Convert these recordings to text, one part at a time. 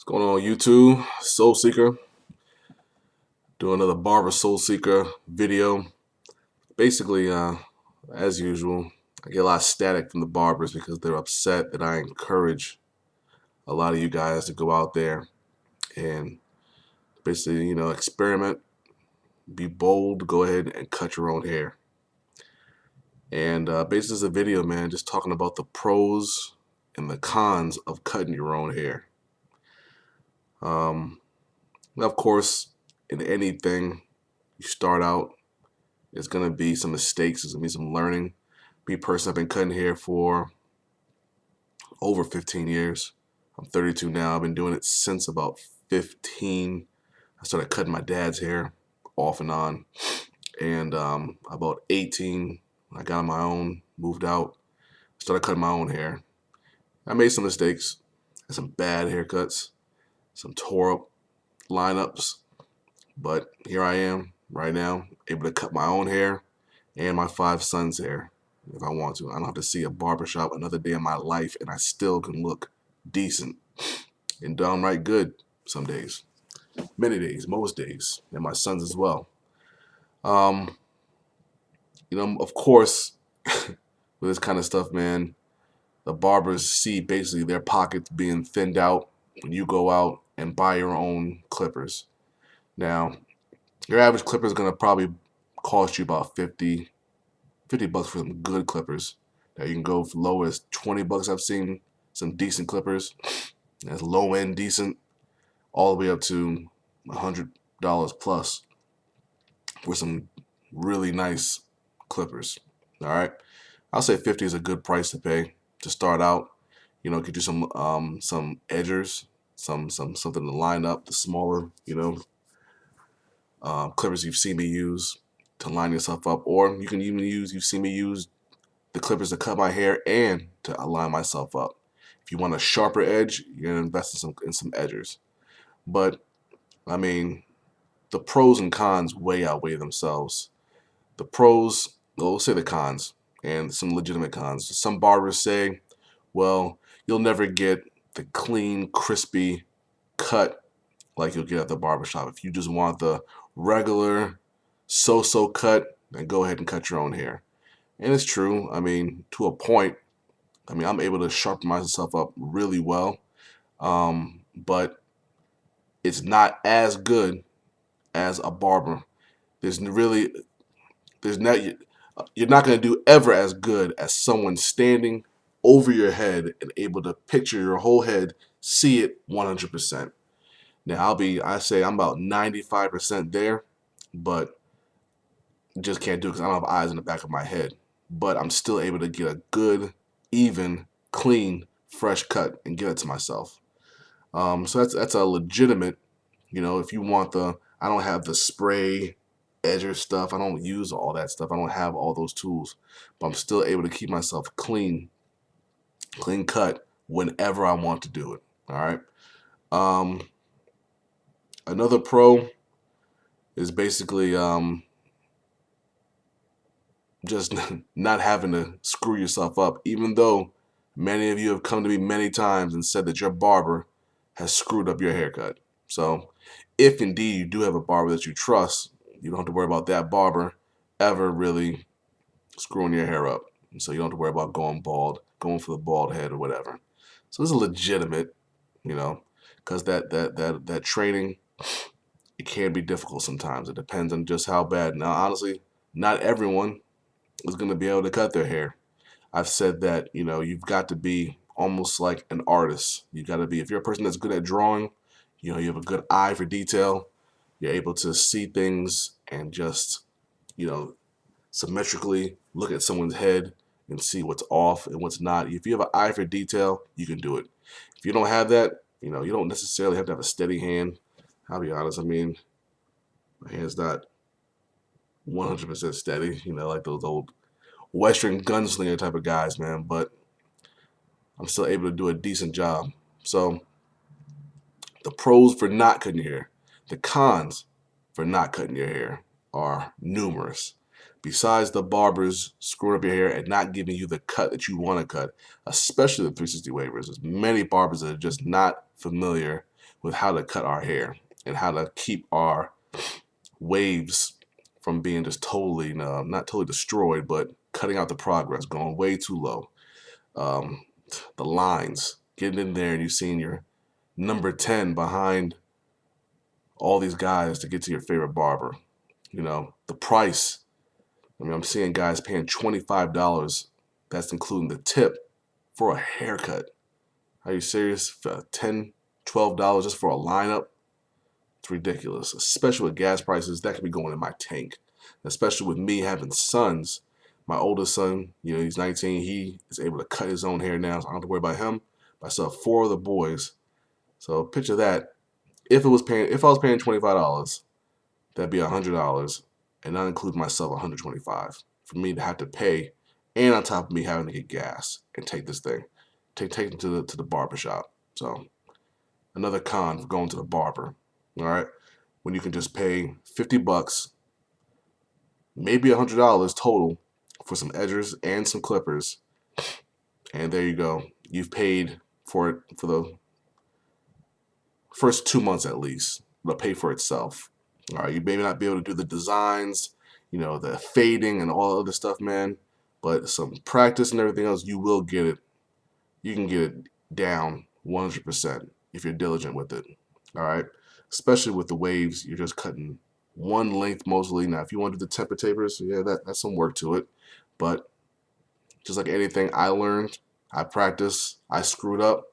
Going on YouTube, Soul Seeker, do another Barber Soul Seeker video. Basically, as usual, I get a lot of static from the barbers because they're upset that I encourage a lot of you guys to go out there and basically, experiment, be bold, go ahead and cut your own hair. And basically, it's a video, man, just talking about the pros and the cons of cutting your own hair. Of course, in anything you start out, it's going to be some mistakes. There's going to be some learning. Me personally, I've been cutting hair for over 15 years. I'm 32 now. I've been doing it since about 15. I started cutting my dad's hair off and on. And about 18, I got on my own, moved out, started cutting my own hair. I made some mistakes, had some bad haircuts, some tore up lineups. But here I am right now, able to cut my own hair and my 5 sons' hair if I want to. I don't have to see a barbershop another day in my life, and I still can look decent and downright good some days, many days, most days, and my sons as well. Of course, with this kind of stuff, man, the barbers see basically their pockets being thinned out when you go out and buy your own clippers. Now, your average clipper is going to probably cost you about 50 bucks for some good clippers. Now you can go as low as 20 bucks. I've seen some decent clippers. That's low end decent, all the way up to $100 plus for some really nice clippers. All right, I'll say 50 is a good price to pay to start out. Get you some edgers, something to line up the smaller, clippers you've seen me use to line yourself up, or you can even you've seen me use the clippers to cut my hair and to align myself up. If you want a sharper edge, you're gonna invest in some edgers. But I mean, the pros and cons way outweigh themselves. The pros, well, we'll say the cons, and some legitimate cons. Some barbers say, well, you'll never get the clean, crispy cut like you'll get at the barbershop. If you just want the regular so-so cut, then go ahead and cut your own hair. And it's true. I mean, to a point. I mean, I'm able to sharpen myself up really well, but it's not as good as a barber. There's not, you're not going to do ever as good as someone standing over your head and able to picture your whole head, see it 100%. Now I say I'm about 95% there, but just can't do it because I don't have eyes in the back of my head. But I'm still able to get a good, even, clean, fresh cut and get it to myself. So that's a legitimate, if you want I don't have the spray edger stuff. I don't use all that stuff. I don't have all those tools, but I'm still able to keep myself clean cut whenever I want to do it. All right. Another pro is basically just not having to screw yourself up, even though many of you have come to me many times and said that your barber has screwed up your haircut. So if indeed you do have a barber that you trust, you don't have to worry about that barber ever really screwing your hair up. And so you don't have to worry about going bald, going for the bald head or whatever. So this is legitimate, because that training, it can be difficult sometimes. It depends on just how bad. Now, honestly, not everyone is going to be able to cut their hair. I've said that, you've got to be almost like an artist. You got to be, if you're a person that's good at drawing, you have a good eye for detail. You're able to see things and just, symmetrically look at someone's head and see what's off and what's not. If you have an eye for detail, you can do it. If you don't have that, you don't necessarily have to have a steady hand. I'll be honest. I mean, my hand's not 100% steady, like those old Western gunslinger type of guys, man, but I'm still able to do a decent job. So the pros for not cutting your hair, the cons for not cutting your hair are numerous. Besides the barbers screwing up your hair and not giving you the cut that you want to cut, especially the 360 waivers, there's many barbers that are just not familiar with how to cut our hair and how to keep our waves from being just totally, not totally destroyed, but cutting out the progress, going way too low. The lines, getting in there and you seeing your number 10 behind all these guys to get to your favorite barber. You know, the price. I mean, I'm seeing guys paying $25. That's including the tip for a haircut. Are you serious? For $10, $12 just for a lineup? It's ridiculous, especially with gas prices. That could be going in my tank, especially with me having sons. My oldest son, you know, he's 19. He is able to cut his own hair now, so I don't have to worry about him. But I still have 4 other boys. So picture that. If I was paying $25, that'd be $100, and not include myself $125 for me to have to pay, and on top of me having to get gas and take this thing, take them to the barber shop. So another con for going to the barber. All right, when you can just pay $50, maybe $100 total for some edgers and some clippers, and there you go. You've paid for it for the first 2 months at least. It'll pay for itself. All right, you may not be able to do the designs, you know, the fading and all other stuff, man, but some practice and everything else, you will get it. You can get it down 100% if you're diligent with it. All right, especially with the waves, you're just cutting one length mostly. Now, if you want to do the temper tapers, yeah, that's some work to it. But just like anything I learned, I practiced, I screwed up,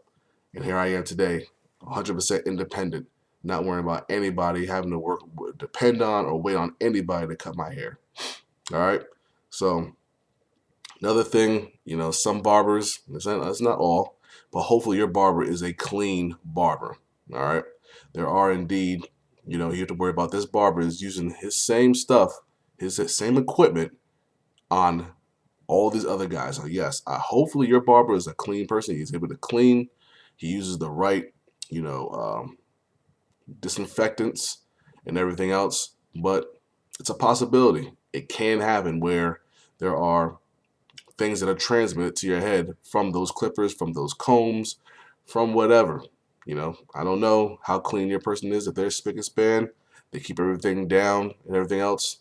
and here I am today, 100% independent, not worrying about anybody having to depend on or wait on anybody to cut my hair. All right. So another thing, you know, some barbers, that's not all, but hopefully your barber is a clean barber. All right. There are indeed, you know, you have to worry about this barber is using his same stuff, his same equipment on all these other guys. So yes, hopefully your barber is a clean person. He's able to clean. He uses the right, you know, disinfectants and everything else. But it's a possibility. It can happen where there are things that are transmitted to your head from those clippers, from those combs, from whatever. You know, I don't know how clean your person is. If they're spick and span, they keep everything down and everything else,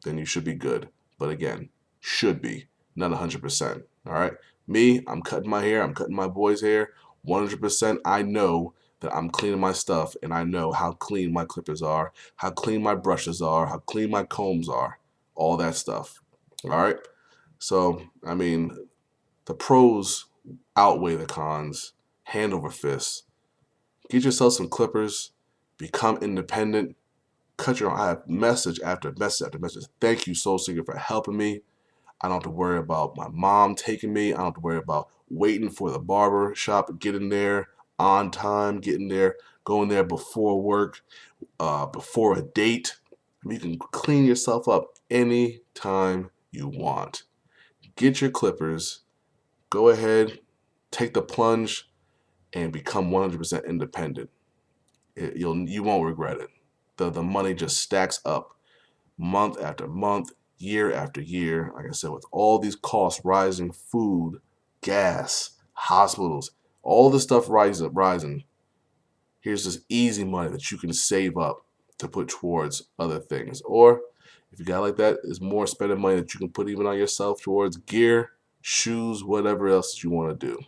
then you should be good. But again, should be, not 100%. All right. Me, I'm cutting my hair. I'm cutting my boy's hair. 100%. I know that I'm cleaning my stuff, and I know how clean my clippers are, how clean my brushes are, how clean my combs are, all that stuff. All right. So, I mean, the pros outweigh the cons, hand over fist. Get yourself some clippers, become independent, cut your own. I have message after message after message. Thank you, SoulSeeka, for helping me. I don't have to worry about my mom taking me. I don't have to worry about waiting for the barber shop, getting there on time, getting there, going there before work, before a date. I mean, you can clean yourself up anytime you want. Get your clippers, go ahead, take the plunge, and become 100% independent. You won't regret it. The money just stacks up month after month, year after year. Like I said, with all these costs rising, food, gas, hospitals, all this stuff rising, here's this easy money that you can save up to put towards other things. Or if you got like that, it's more spending money that you can put even on yourself towards gear, shoes, whatever else that you want to do.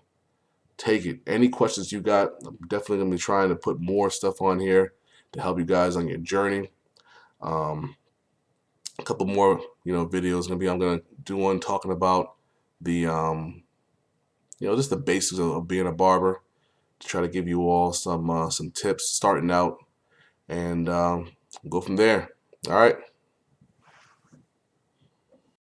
Take it. Any questions you got, I'm definitely going to be trying to put more stuff on here to help you guys on your journey. A couple more, you know, videos. I'm going to do one talking about the, you know, just the basics of being a barber, to try to give you all some tips starting out, and go from there. All right.